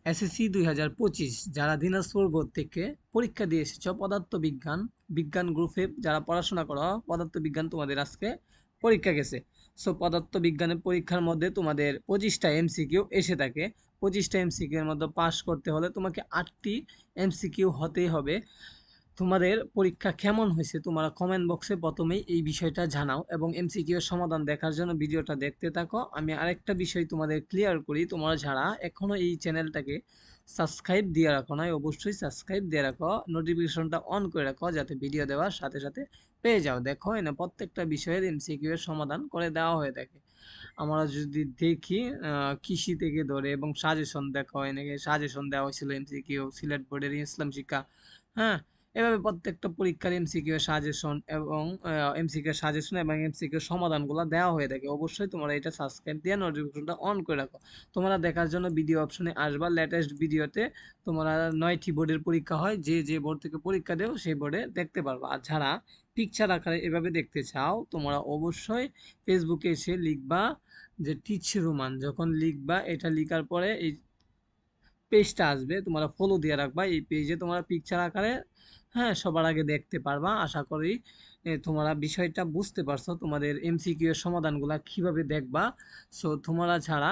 SSC 2025 যারা Dinajpur board থেকে পরীক্ষা দিয়ে এসেছো পদার্থবিজ্ঞান বিজ্ঞান গ্রুপে যারা পড়াশোনা করো পদার্থবিজ্ঞান তোমাদের আজকে পরীক্ষা গেছে। সো পদার্থবিজ্ঞানের পরীক্ষার মধ্যে তোমাদের 25টা এমসিকিউ এসে থাকে। 25টা এমসিকিউ এর মধ্যে পাস করতে হলে তোমাকে 8টি এমসিকিউ হতেই হবে। তোমাদের পরীক্ষা কেমন হয়েছে তোমরা কমেন্ট বক্সে প্রথমেই এই বিষয়টা জানাও এবং এমসিকিউ এর সমাধান দেখার জন্য ভিডিওটা দেখতে থাকো। আমি আরেকটা বিষয় তোমাদের ক্লিয়ার করি, তোমরা যারা এখনো এই চ্যানেলটাকে সাবস্ক্রাইব দিয়ে রাখো না, অবশ্যই সাবস্ক্রাইব দিয়ে রাখো, নোটিফিকেশনটা অন করে রাখো যাতে ভিডিও দেওয়ার সাথে সাথে পেয়ে যাও। দেখো এনে প্রত্যেকটা বিষয়ের এমসিকিউ এর সমাধান করে দেওয়া হয়ে থাকে। আমরা যদি দেখি কৃষি থেকে ধরে এবং সাজেশন দেখো, এনেকে সাজেশন দেওয়া হয়েছিল এমসিকিউ সিলেট বোর্ডের ইসলাম শিক্ষা। হ্যাঁ, এভাবে প্রত্যেকটা পরীক্ষার এমসিকিউ সাজেশন এবং এমসিকিউ সমাধানগুলো দেওয়া হয়ে থাকে। অবশ্যই তোমরা এটা সাবস্ক্রাইব দিয়ে নোটিফিকেশনটা অন করে রাখো। তোমরা দেখার জন্য ভিডিও অপশনে আসবা। লেটেস্ট ভিডিওতে তোমরা 9টি বোর্ডের পরীক্ষা হয়, যে যে বোর্ড থেকে পরীক্ষা দেও সেই বোর্ডে দেখতে পারবা। আর যারা পিকচার আকারে এভাবে দেখতে চাও তোমরা অবশ্যই ফেসবুকে এসে লিখবা যে টিচ রোমান। যখন লিখবা এটা লিখার পরে এই পেজটা আসবে, তোমরা ফলো দিয়ে রাখবা। এই পেজে তোমরা পিকচার আকারে সবার আগে দেখতে পারবা। আশা করি তোমরা বিষয়টা বুঝতে পারছো, তোমাদের এমসিকিউ এর সমাধানগুলা কিভাবে দেখবা। সো তোমরা ছাড়া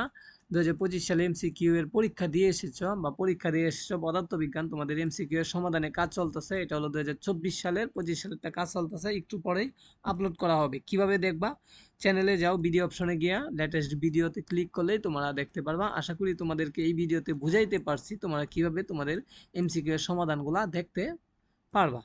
2025 সালে এমসিকিউ এর পরীক্ষা দিয়ে এসেছো বা পরীক্ষা দিয়ে এসেছো পদার্থবিজ্ঞান, তোমাদের এমসিকিউ এর সমাধানে কাজ চলতেছে। এটা হলো 2024 সালের 25 সালেরটা কাজ চলতেছে, একটু পরেই আপলোড করা হবে। কিভাবে দেখবা, চ্যানেলে যাও, ভিডিও অপশনে গিয়া লেটেস্ট ভিডিওতে ক্লিক করলেই তোমরা দেখতে পারবা। আশা করি তোমাদেরকে এই ভিডিওতে বুঝাইতে পারছি তোমরা কিভাবে তোমাদের এমসিকিউ এর সমাধানগুলা দেখতে পারবা।